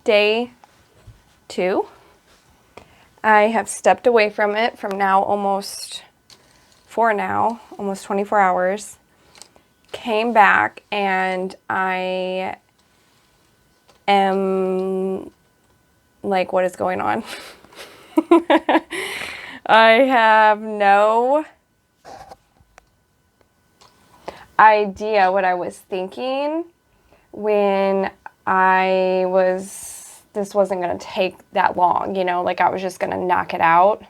day 2. I have stepped away from it from now almost 24 hours. Came back and I am like, what is going on? I have no idea what I was thinking when this wasn't going to take that long, you know, like I was just going to knock it out.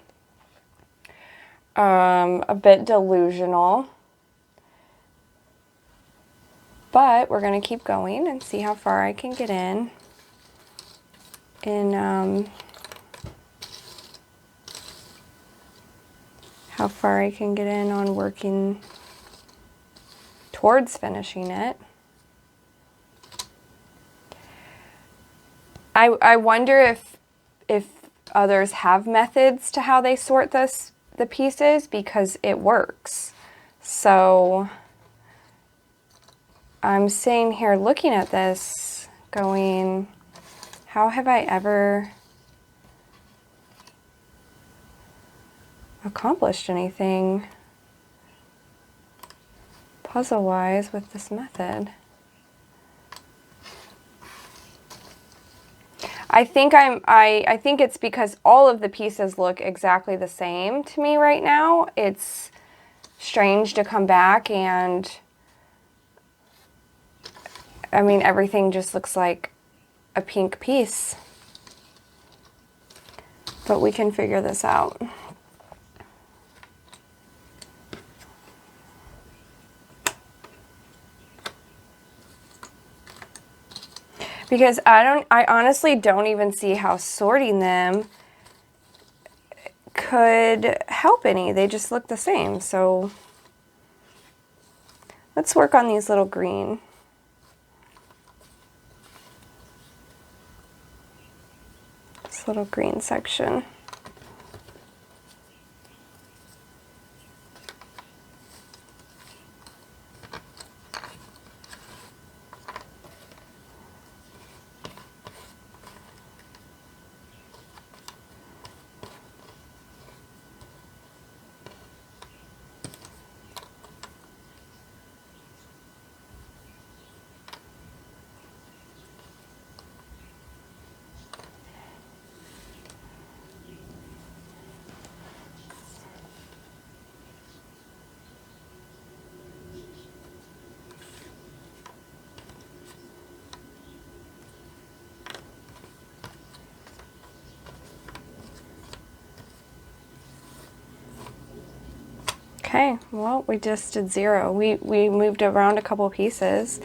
A bit delusional, but we're going to keep going and see how far I can get in how far I can get in on working towards finishing it. I wonder if others have methods to how they sort the pieces, because it works. So I'm sitting here looking at this going, how have I ever accomplished anything puzzle-wise with this method? I think I think it's because all of the pieces look exactly the same to me right now. It's strange to come back and, I mean, everything just looks like a pink piece. But we can figure this out. Because I honestly don't even see how sorting them could help any. They just look the same. So let's work on these little green. This little green section. Okay, well, we just did 0. We moved around a couple pieces.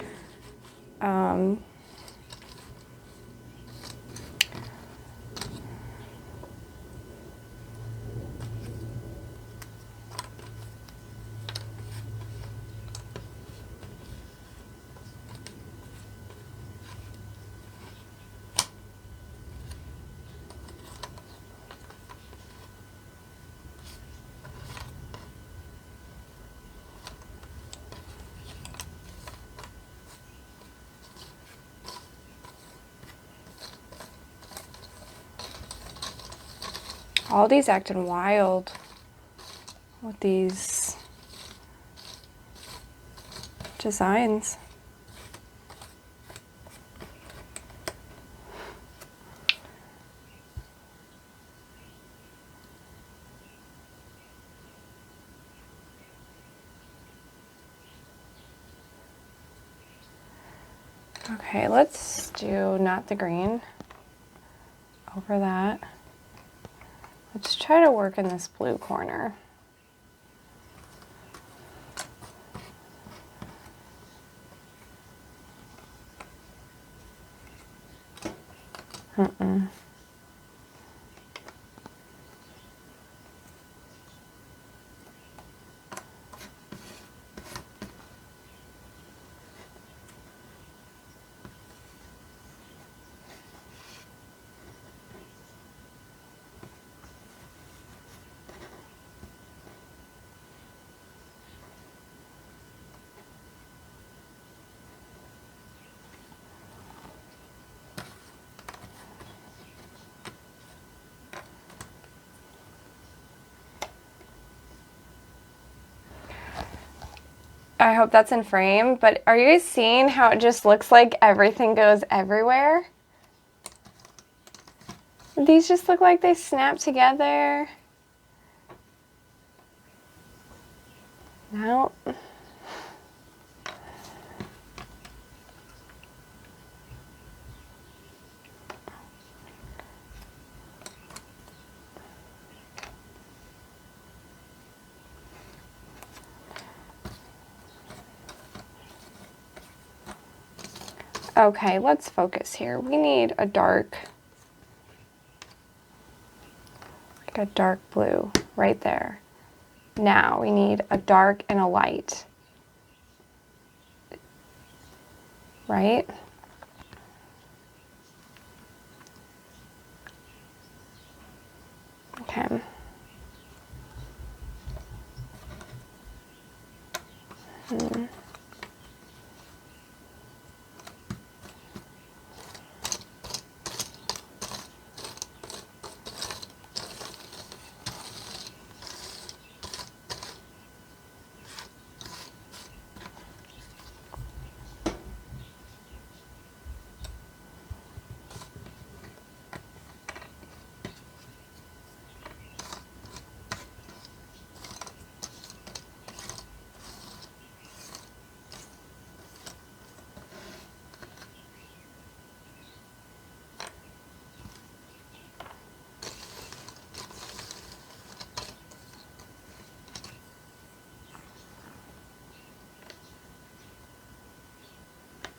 All these acting wild with these designs. Okay, let's do not the green over that. Let's try to work in this blue corner. I hope that's in frame, but are you guys seeing how it just looks like everything goes everywhere? These just look like they snap together. No. Okay, let's focus here. We need a dark, like a dark blue right there. Now we need a dark and a light, right? Okay.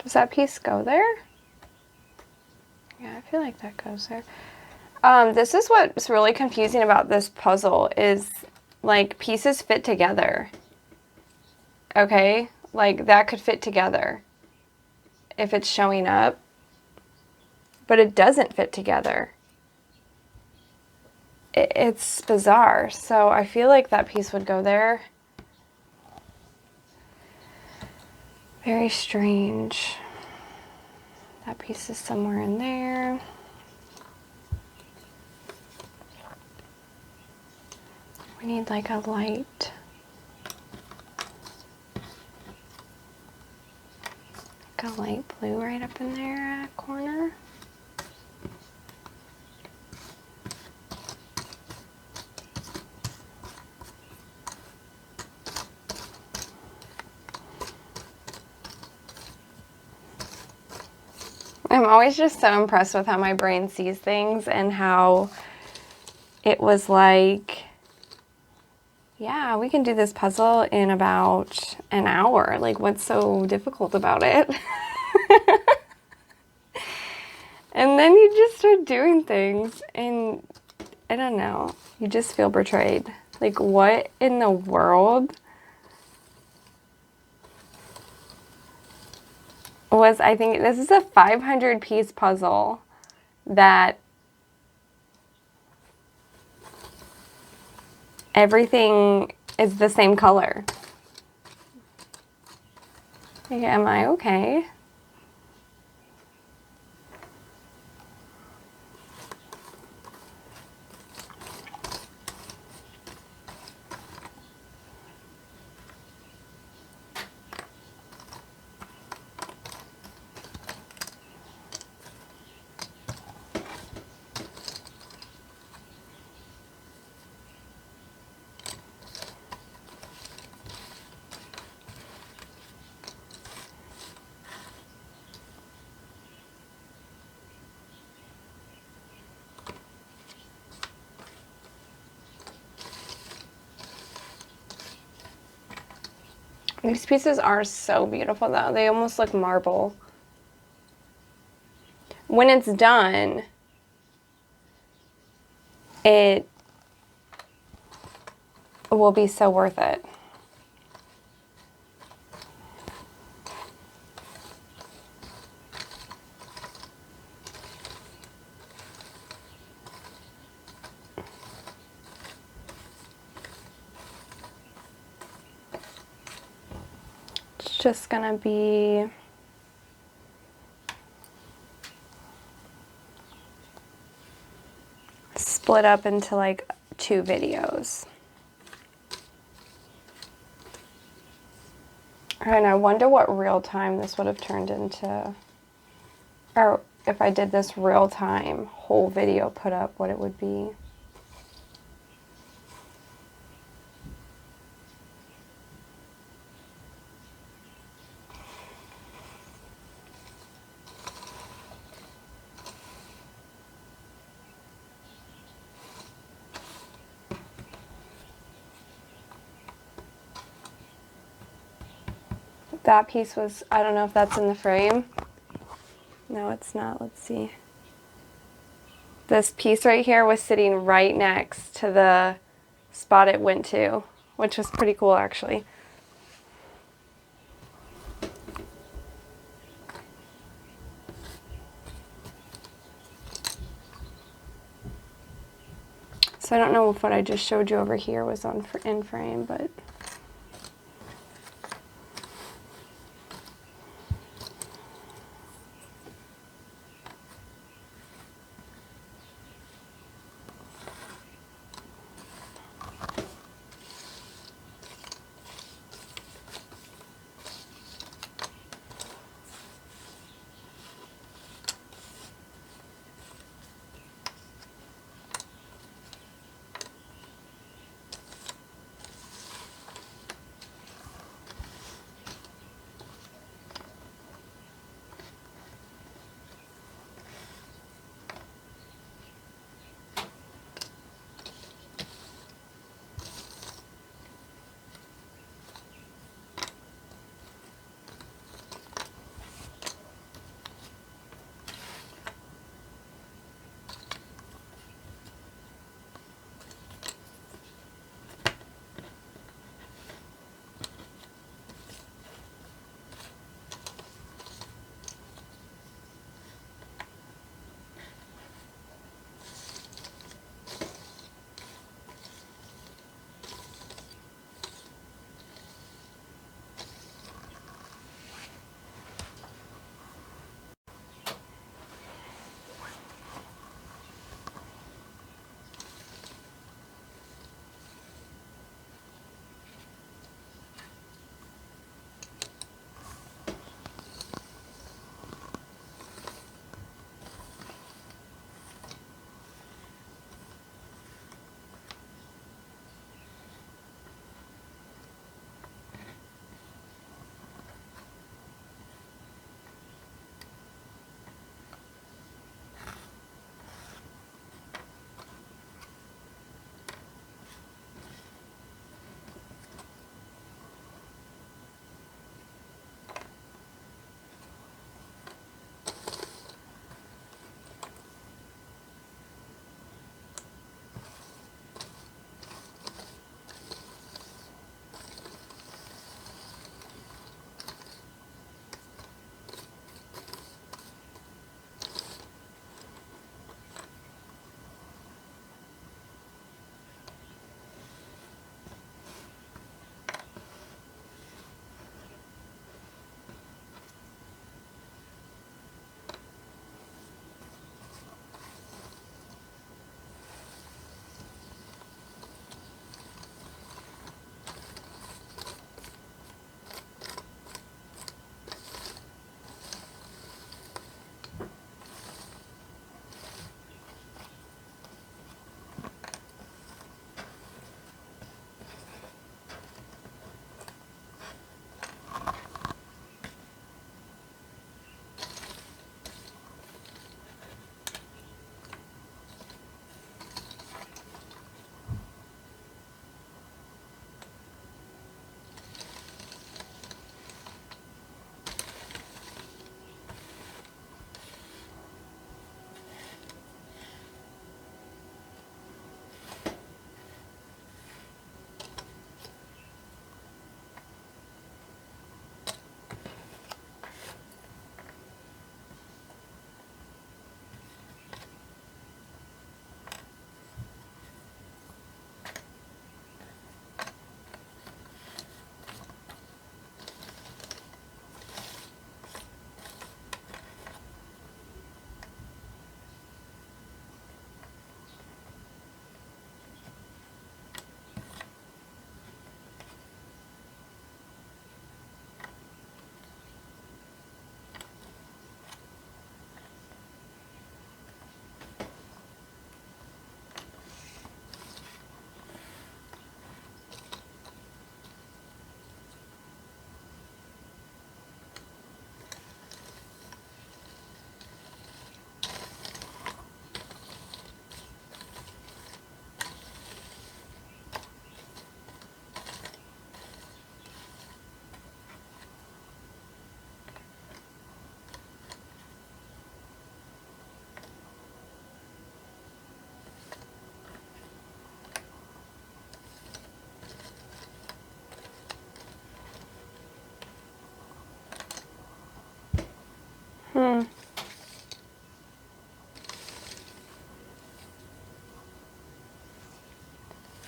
Does that piece go there? Yeah, I feel like that goes there. This is what's really confusing about this puzzle is like pieces fit together. Okay, like that could fit together if it's showing up, but it doesn't fit together. It's bizarre. So I feel like that piece would go there. Very strange. That piece is somewhere in there. We need like a light. Like a light blue right up in there corner. I'm always just so impressed with how my brain sees things and how it was like, yeah, we can do this puzzle in about an hour. Like, what's so difficult about it? And then you just start doing things and I don't know, you just feel betrayed. Like, what in the world was, I think this is a 500 piece puzzle that everything is the same color. Like, am I okay? These pieces are so beautiful though. They almost look marble. When it's done, it will be so worth it. It's just gonna be split up into like 2 videos. And I wonder what real time this would have turned into, or if I did this real time whole video put up, what it would be. That piece was, I don't know if that's in the frame. No, it's not. Let's see. This piece right here was sitting right next to the spot it went to, which was pretty cool actually. So I don't know if what I just showed you over here was on in frame, but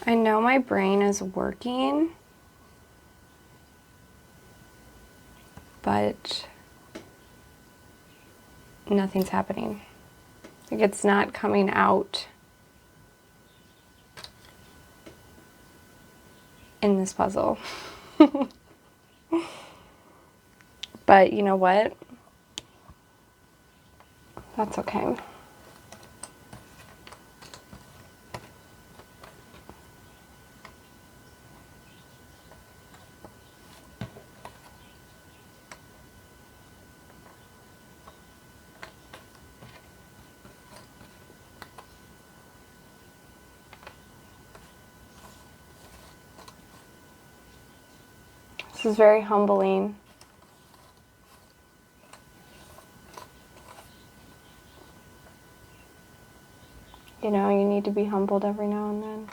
I know my brain is working, but nothing's happening. Like, it's not coming out in this puzzle. But you know what? That's okay. This is very humbling. You know, you need to be humbled every now and then.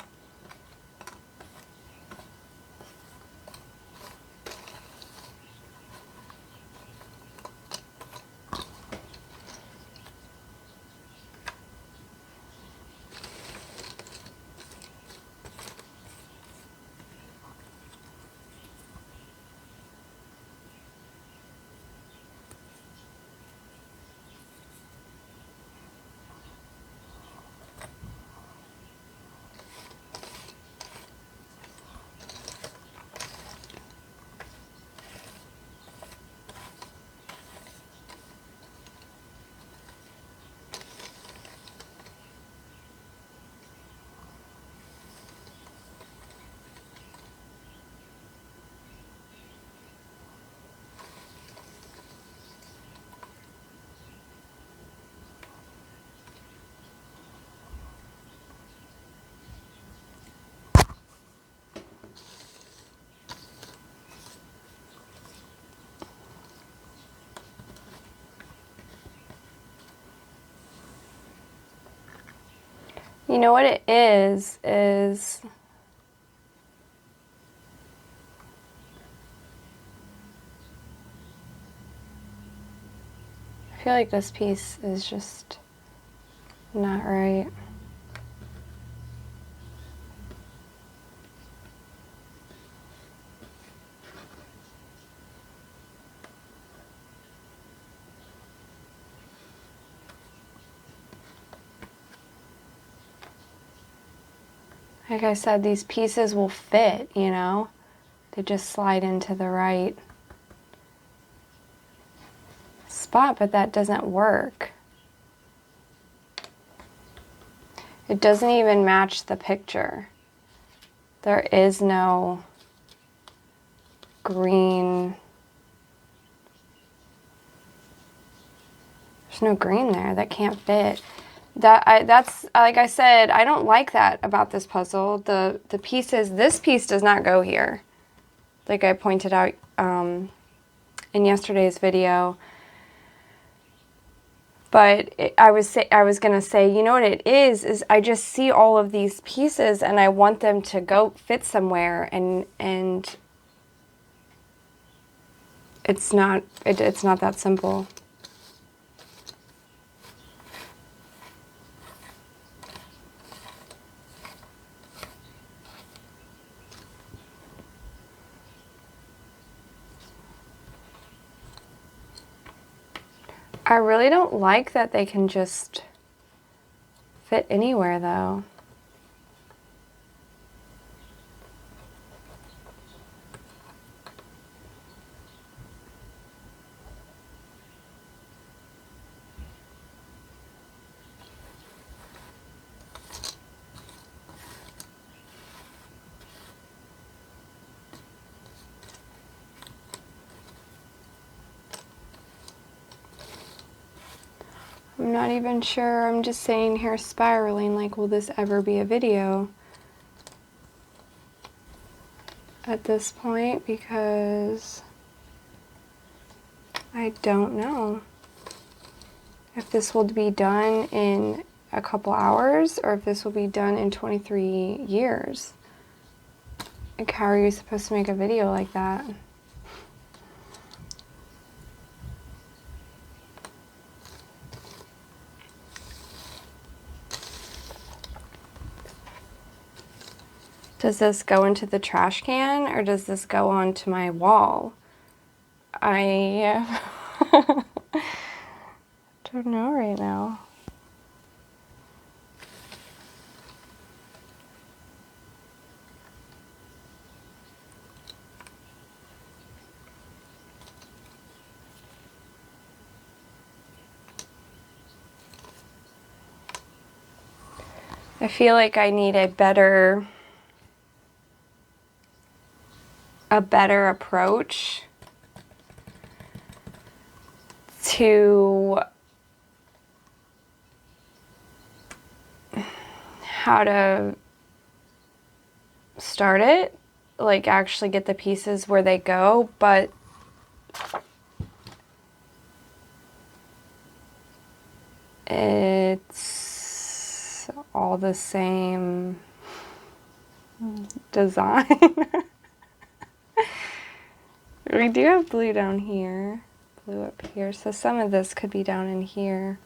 You know what it is I feel like this piece is just not right. Like I said, these pieces will fit, you know? They just slide into the right spot, but that doesn't work. It doesn't even match the picture. There is no green. There's no green there. That can't fit. That's like I said, I don't like that about this puzzle. The pieces, this piece does not go here. Like I pointed out in yesterday's video. But I was gonna say, you know what it is I just see all of these pieces and I want them to go fit somewhere, and it's not that simple. I really don't like that they can just fit anywhere, though. I'm not even sure. I'm just saying here spiraling, like, will this ever be a video at this point? Because I don't know if this will be done in a couple hours or if this will be done in 23 years. Like, how are you supposed to make a video like that? Does this go into the trash can or does this go onto my wall? I don't know right now. I feel like I need a better approach to how to start it, like actually get the pieces where they go, but it's all the same design. We do have blue down here, blue up here, so some of this could be down in here.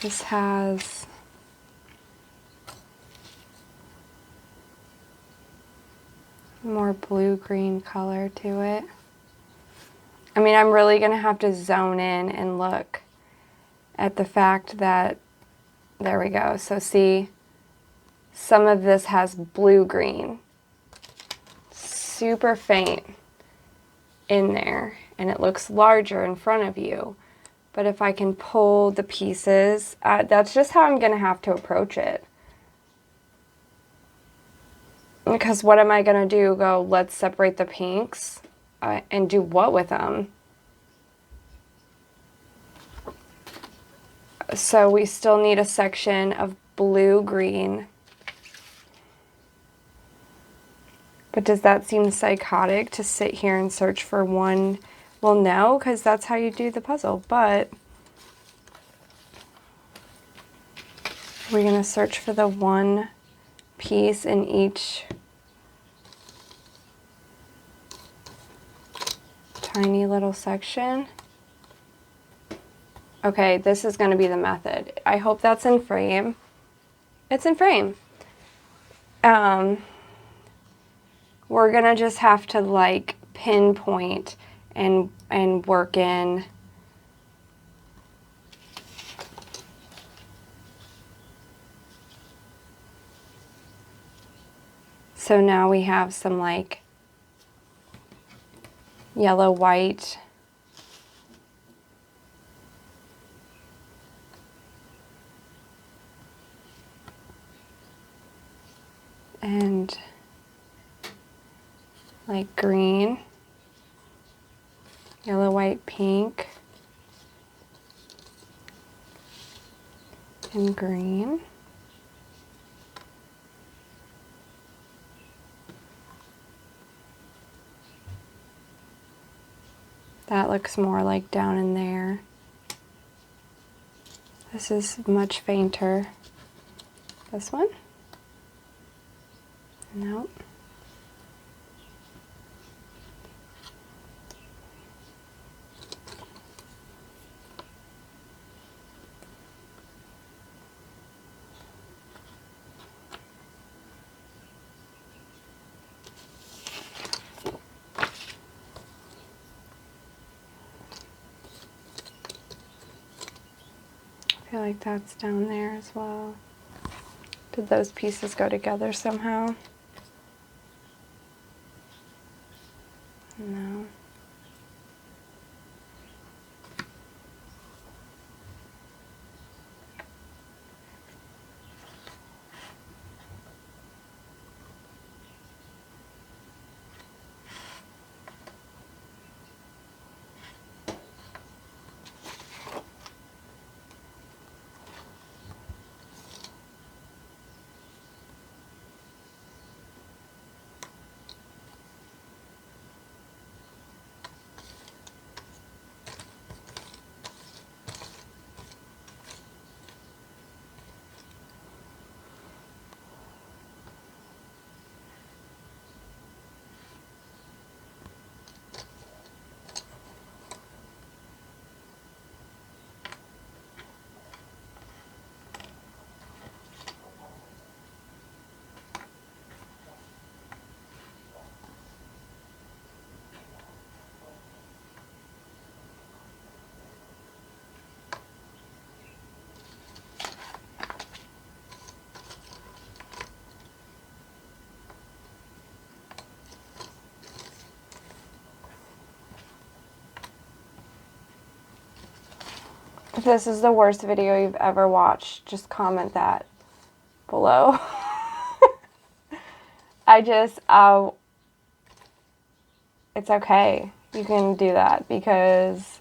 This has more blue-green color to it. I mean, I'm really going to have to zone in and look at the fact that, there we go. So see, some of this has blue-green, super faint in there, and it looks larger in front of you. But if I can pull the pieces, that's just how I'm going to have to approach it. Because what am I going to do? Go, let's separate the pinks and do what with them? So we still need a section of blue-green. But does that seem psychotic to sit here and search for one? Well, no, because that's how you do the puzzle. But we're going to search for the one piece in each tiny little section. Okay, this is going to be the method. I hope that's in frame. It's in frame. We're going to just have to like pinpoint and work in so now we have some like yellow, white, and like green, yellow, white, pink, and green. That looks more like down in there. This is much fainter. This one? Nope. I feel like that's down there as well. Did those pieces go together somehow? No. If this is the worst video you've ever watched, just comment that below. It's okay. You can do that because,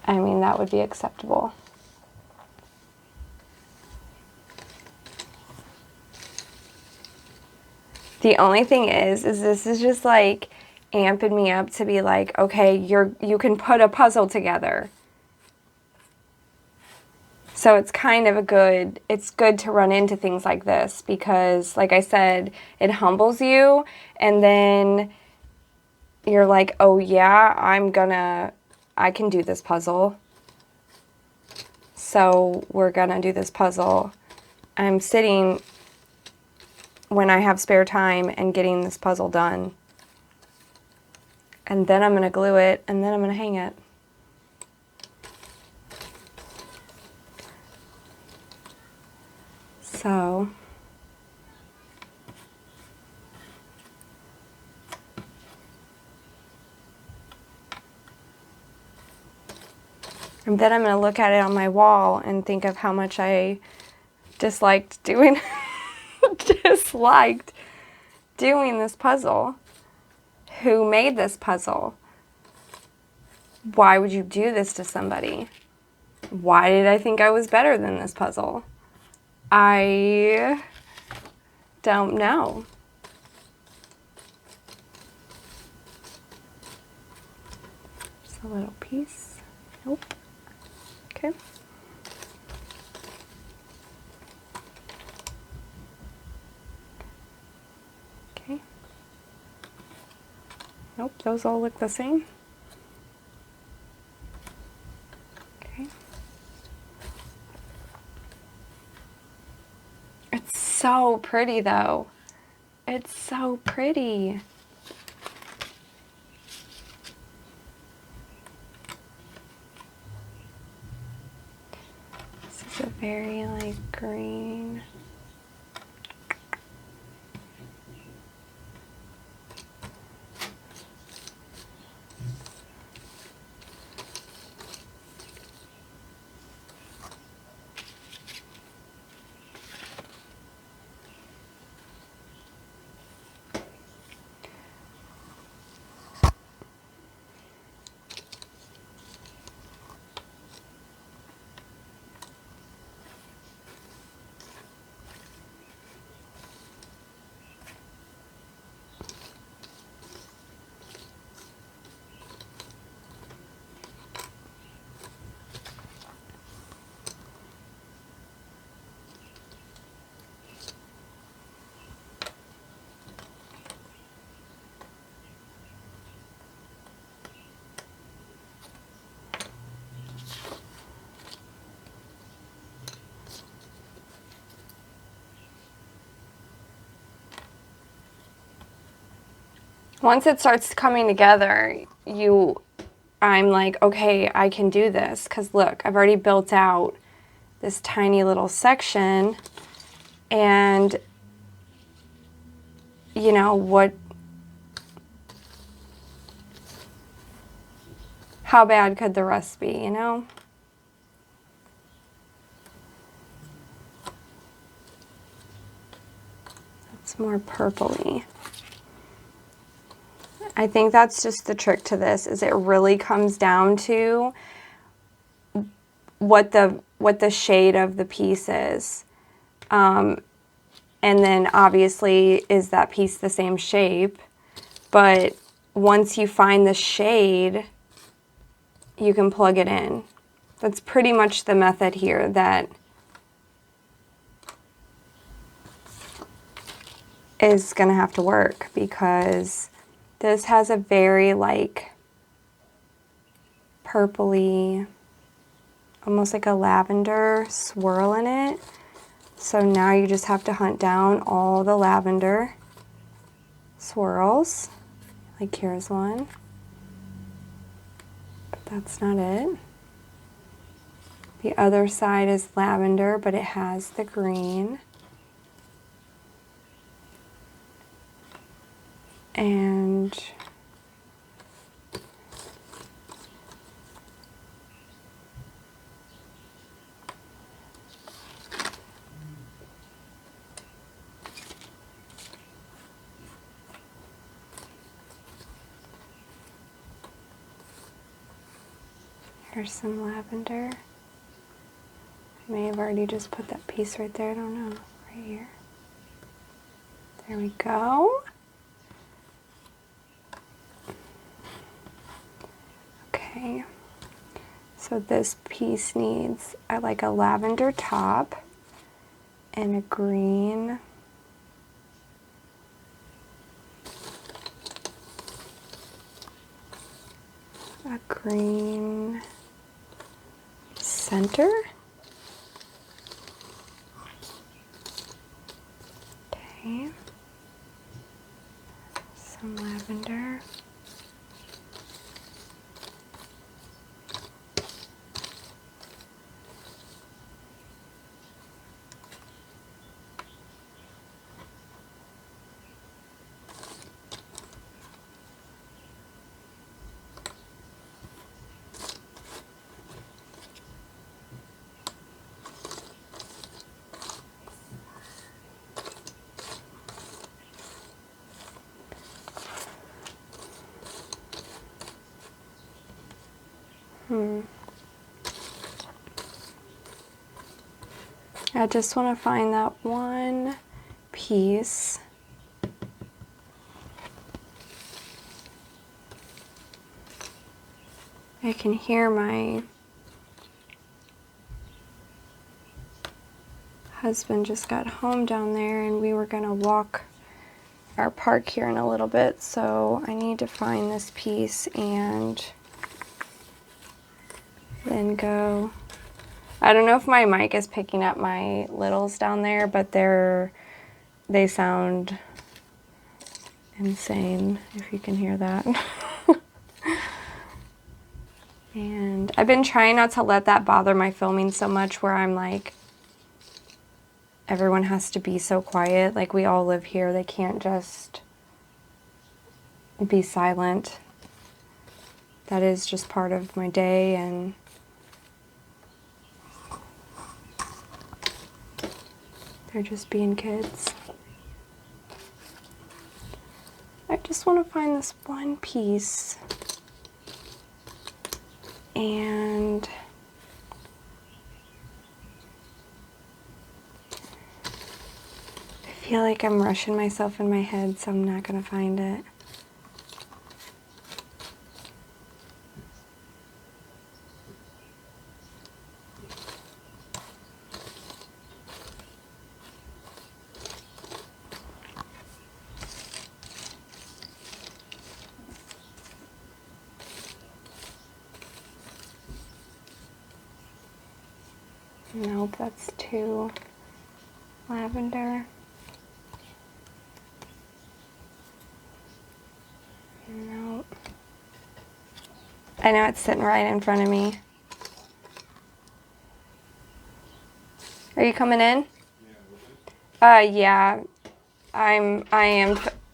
I mean, that would be acceptable. The only thing is this is just like amping me up to be like, okay, you can put a puzzle together. So it's kind of it's good to run into things like this because, like I said, it humbles you, and then you're like, oh yeah, I can do this puzzle. So we're gonna do this puzzle. I'm sitting when I have spare time and getting this puzzle done. And then I'm gonna glue it, and then I'm gonna hang it. So, and then I'm going to look at it on my wall and think of how much I disliked doing this puzzle. Who made this puzzle? Why would you do this to somebody? Why did I think I was better than this puzzle? I don't know. Just a little piece. Nope. Okay. Okay. Nope, those all look the same. Okay. It's so pretty though. It's so pretty. This is a very like green. Once it starts coming together, I'm like, okay, I can do this. Because look, I've already built out this tiny little section. And, you know, how bad could the rest be, you know? It's more purpley. I think that's just the trick to this, is it really comes down to what the shade of the piece is. And then obviously, is that piece the same shape? But once you find the shade, you can plug it in. That's pretty much the method here that is gonna have to work, because this has a very like purpley, almost like a lavender swirl in it. So now you just have to hunt down all the lavender swirls. Like here's one, but that's not it. The other side is lavender, but it has the green. And There's some lavender. I may have already just put that piece right there, I don't know. Right here. There we go. Okay. So this piece needs like a lavender top and a green. A green center. Okay. Some lavender. I just want to find that one piece. I can hear my husband just got home down there, and we were going to walk our park here in a little bit, so I need to find this piece and then go. I don't know if my mic is picking up my littles down there, but they sound insane, if you can hear that. And I've been trying not to let that bother my filming so much, where I'm like, everyone has to be so quiet. Like, we all live here. They can't just be silent. That is just part of my day, and they're just being kids. I just want to find this one piece. And I feel like I'm rushing myself in my head, so I'm not going to find it. Nope, that's too lavender. Nope. I know it's sitting right in front of me. Are you coming in? Yeah. I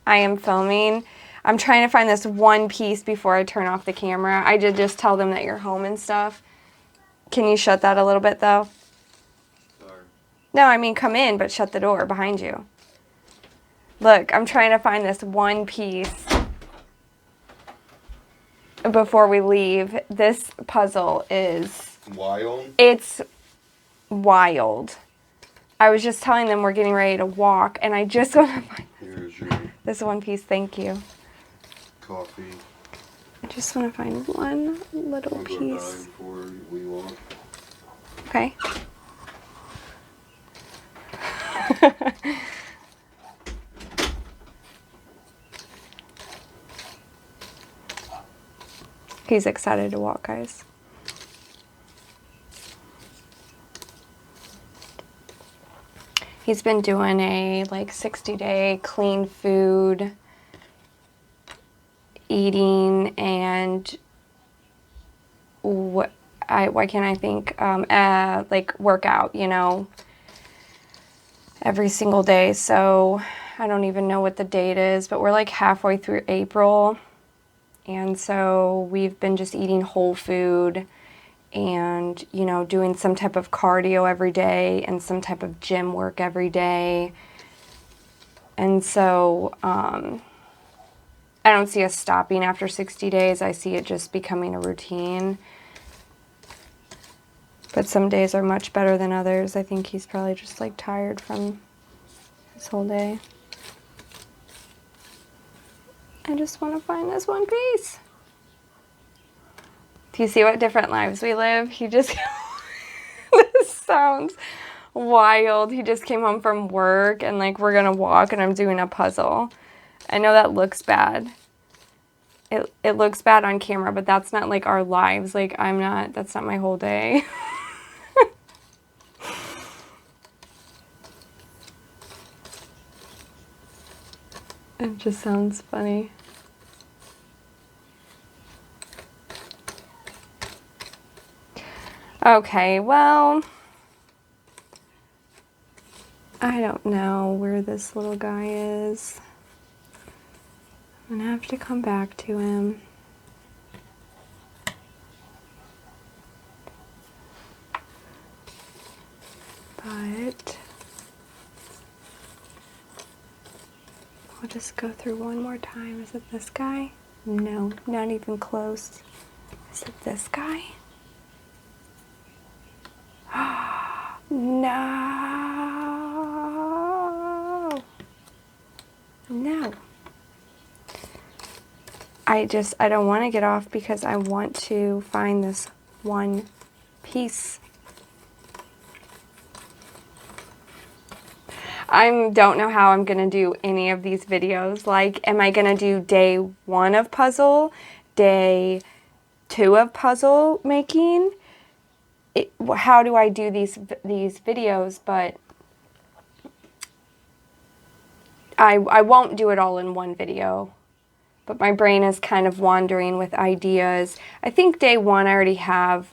am filming. I'm trying to find this one piece before I turn off the camera. I did just tell them that you're home and stuff. Can you shut that a little bit though? Sorry. No, I mean come in, but shut the door behind you. Look, I'm trying to find this one piece before we leave. This puzzle is wild. It's wild. I was just telling them we're getting ready to walk, and I just want to find Here's your this one piece. Thank you. coffee. I just want to find one little I'll go piece. before we walk. Okay. He's excited to walk, guys. He's been doing a like 60-day clean food eating and why can't I think like workout, you know, every single day. So I don't even know what the date is, but we're like halfway through April. And so we've been just eating whole food and, you know, doing some type of cardio every day and some type of gym work every day. And so I don't see us stopping after 60 days. I see it just becoming a routine. But some days are much better than others. I think he's probably just like tired from his whole day. I just want to find this one piece. Do you see what different lives we live? He just, this sounds wild. He just came home from work and like we're gonna walk and I'm doing a puzzle. I know that looks bad. It looks bad on camera, but that's not like our lives. Like that's not my whole day. It just sounds funny. Okay, well, I don't know where this little guy is. I'm gonna have to come back to him. But I'll just go through one more time. Is it this guy? No, not even close. Is it this guy? No. No. I don't want to get off because I want to find this one piece. I don't know how I'm going to do any of these videos. Like, am I going to do day 1 of puzzle, day 2 of puzzle making? How do I do these videos? But I won't do it all in one video. But my brain is kind of wandering with ideas. I think day 1 I already have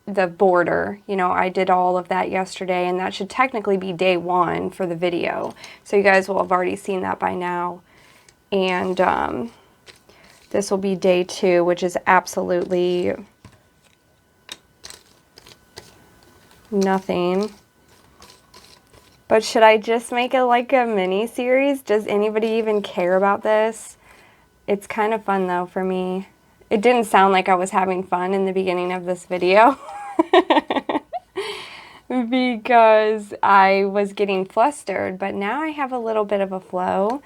the border. You know, I did all of that yesterday, and that should technically be day 1 for the video. So you guys will have already seen that by now. And this will be day 2, which is absolutely nothing. But should I just make it like a mini series? Does anybody even care about this? It's kind of fun though for me. It didn't sound like I was having fun in the beginning of this video because I was getting flustered, but now I have a little bit of a flow.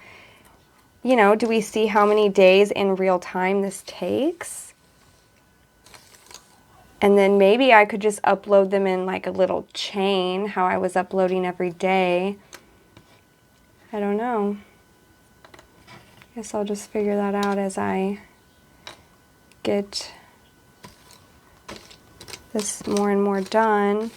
You know, do we see how many days in real time this takes? And then maybe I could just upload them in like a little chain, how I was uploading every day. I don't know. Guess I'll just figure that out as I get this more and more done.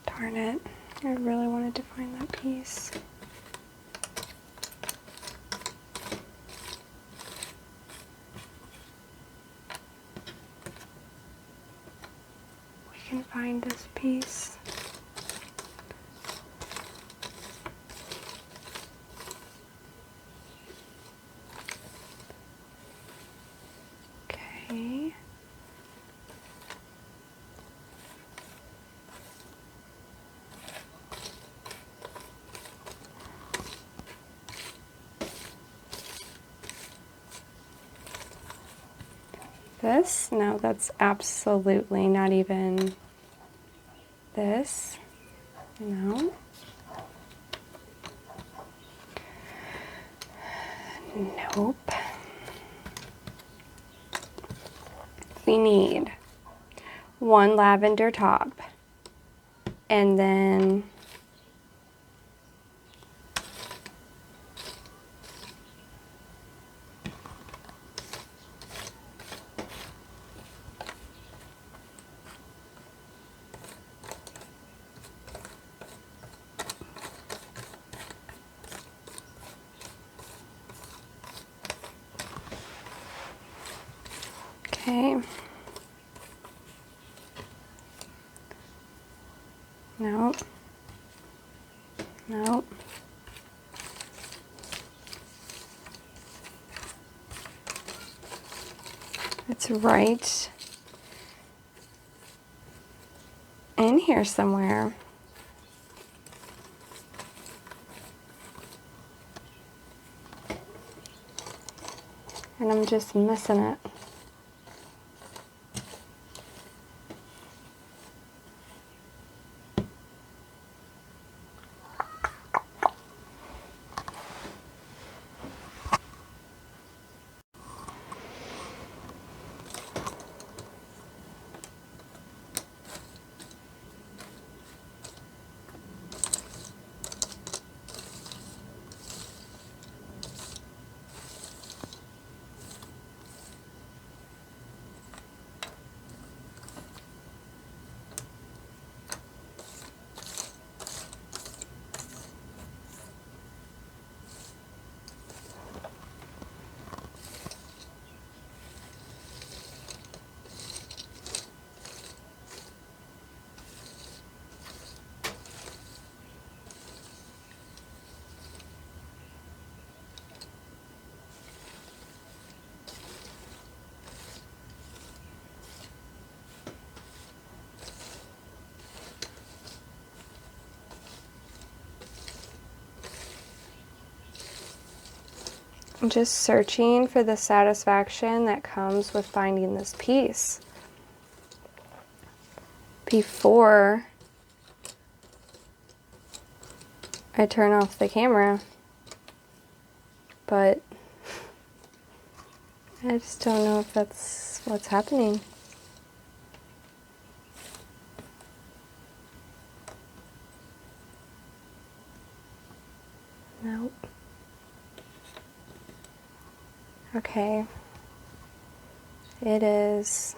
Darn it. I really wanted to find that piece. We can find this piece. Okay. This? No, that's absolutely not even this. No. Nope. We need 1 lavender top, and then okay. Nope. Nope. It's right in here somewhere. And I'm just missing it. I'm just searching for the satisfaction that comes with finding this piece before I turn off the camera. But I just don't know if that's what's happening. Nope. Okay. It is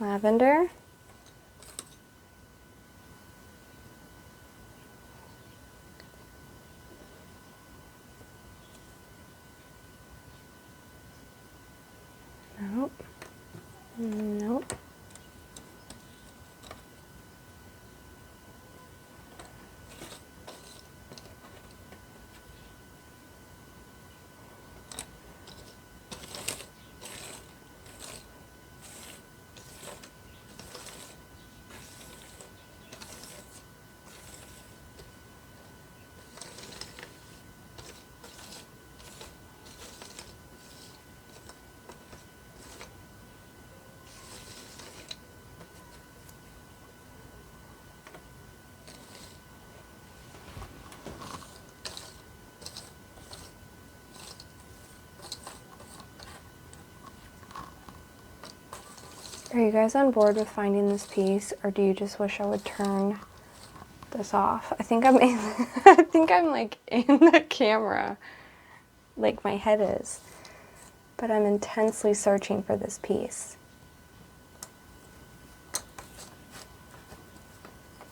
lavender. Nope. Nope. Are you guys on board with finding this piece, or do you just wish I would turn this off? I think I'm in, I think I'm like in the camera, like my head is, but I'm intensely searching for this piece.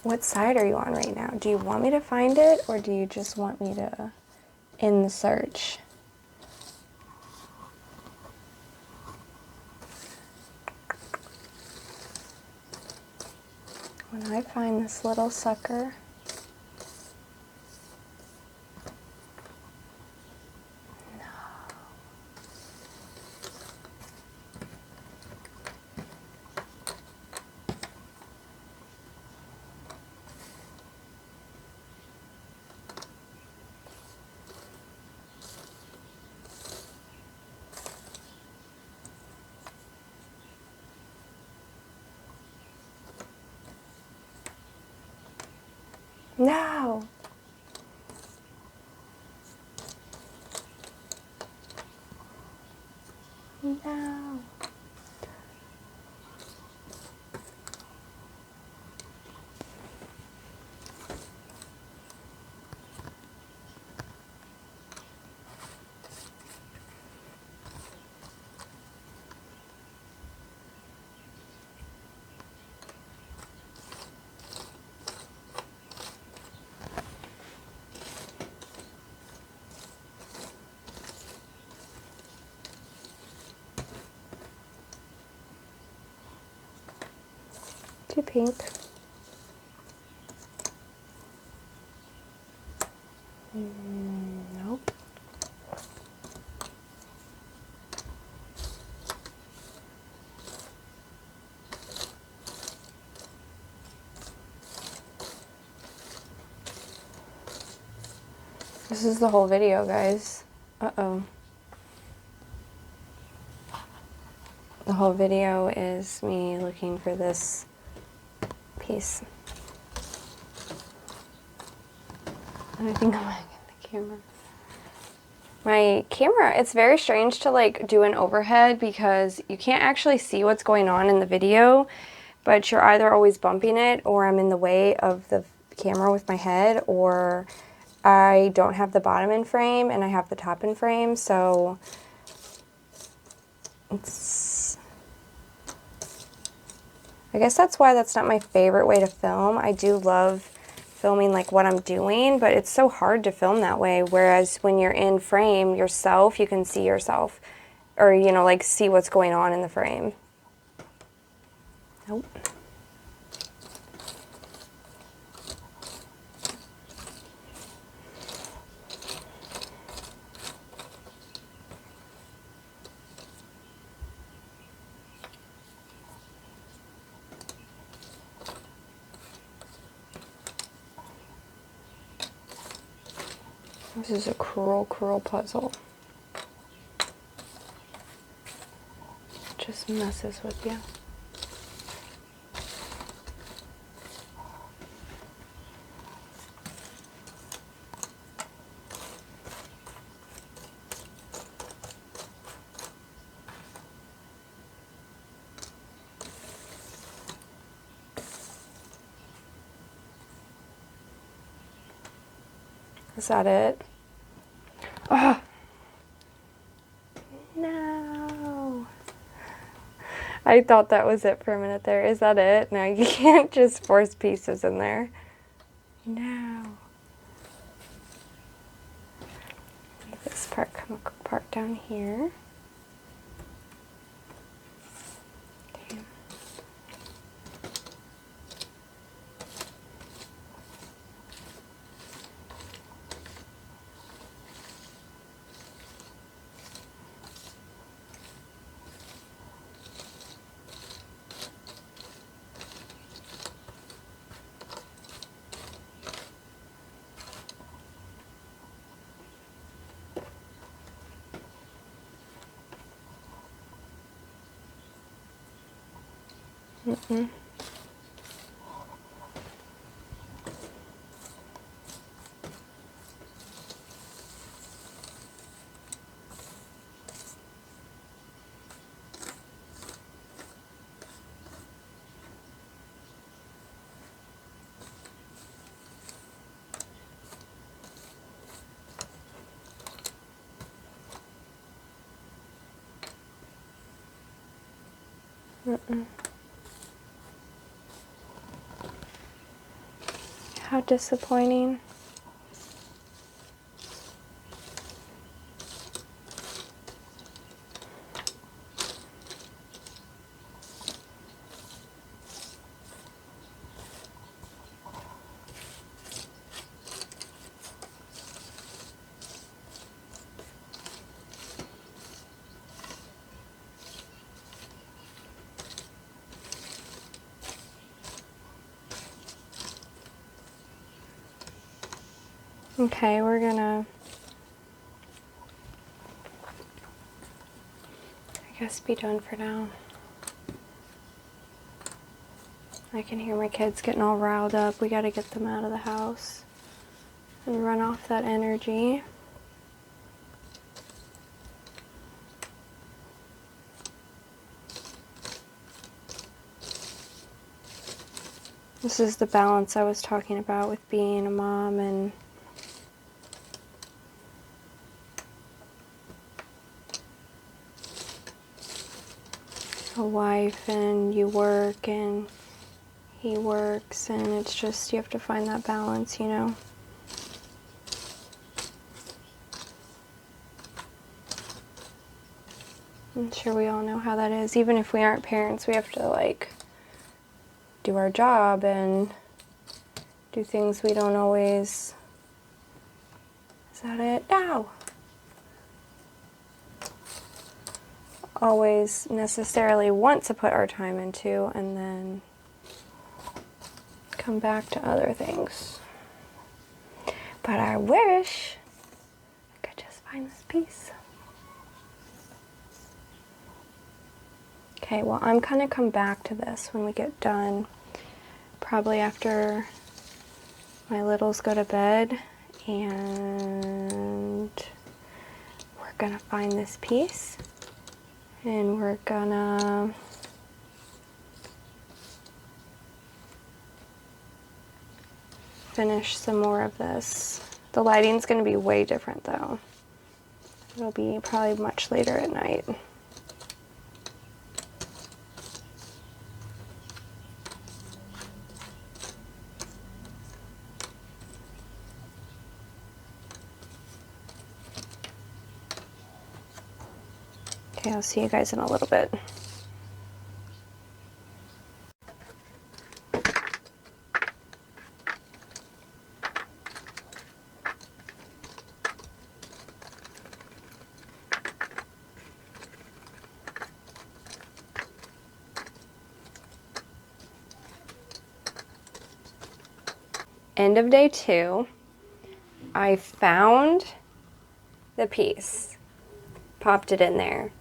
What side are you on right now? Do you want me to find it, or do you just want me to end the search? When I find this little sucker, no. No. Too pink. Nope. This is the whole video, guys. Uh-oh. The whole video is me looking for this piece. And I think I'm like in the camera. My camera, it's very strange to like do an overhead because you can't actually see what's going on in the video, but you're either always bumping it, or I'm in the way of the camera with my head, or I don't have the bottom in frame and I have the top in frame, so it's, I guess that's why that's not my favorite way to film. I do love filming like what I'm doing, but it's so hard to film that way, whereas when you're in frame yourself, you can see yourself, or you know, like see what's going on in the frame. Nope. This is a cruel, cruel puzzle. Just messes with you. Is that it? Oh, no. I thought that was it for a minute there. Is that it? No, you can't just force pieces in there. No. Leave this part come apart down here. Okay. Mm-mm. Mm-mm. How disappointing. Okay, we're gonna, I guess, be done for now. I can hear my kids getting all riled up. We gotta get them out of the house and run off that energy. This is the balance I was talking about with being a mom and a wife, and you work and he works, and it's just, you have to find that balance, you know? I'm sure we all know how that is. Even if we aren't parents, we have to, like, do our job and do things we don't always... Is that it? Ow! Always necessarily want to put our time into, and then come back to other things. But I wish I could just find this piece. Okay, well, I'm gonna come back to this when we get done, probably after my littles go to bed, and we're gonna find this piece, and we're gonna finish some more of this. The lighting's gonna be way different though. It'll be probably much later at night. Okay, I'll see you guys in a little bit. End of day 2. I found the piece, popped it in there.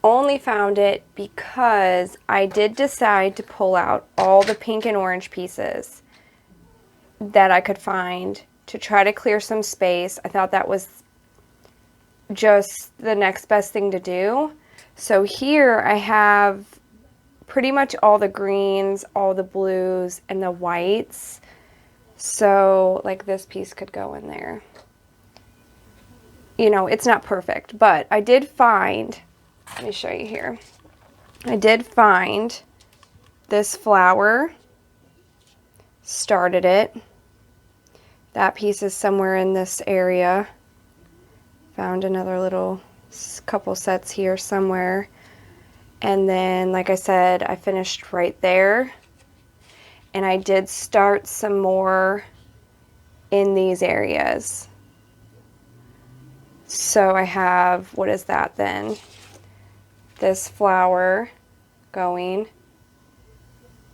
Only found it because I did decide to pull out all the pink and orange pieces that I could find to try to clear some space. I thought that was just the next best thing to do. So here I have pretty much all the greens, all the blues, and the whites. So like this piece could go in there. You know, it's not perfect, but I did find, let me show you here. I did find this flower, started it. That piece is somewhere in this area. Found another little couple sets here somewhere. And then, like I said, I finished right there. And I did start some more in these areas. So I have, what is that then? This flower going.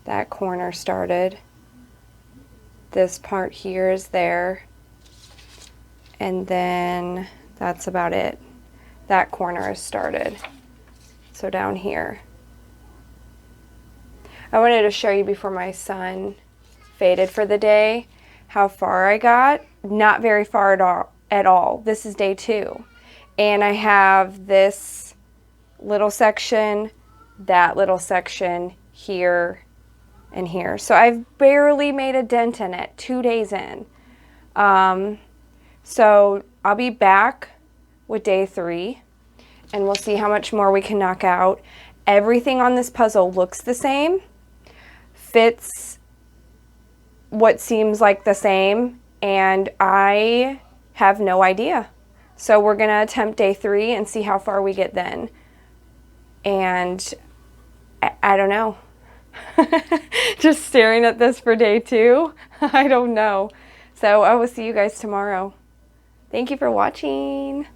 That corner started. This part here is there. And then that's about it. That corner is started. So down here. I wanted to show you before my son faded for the day how far I got. Not very far at all. This is day 2. And I have this little section, that little section, here and here. So I've barely made a dent in it 2 days in. So I'll be back with day 3 and we'll see how much more we can knock out. Everything on this puzzle looks the same, fits what seems like the same, and I have no idea. So we're gonna attempt day 3 and see how far we get then. And I don't know. Just staring at this for day 2. I don't know. So I will see you guys tomorrow. Thank you for watching.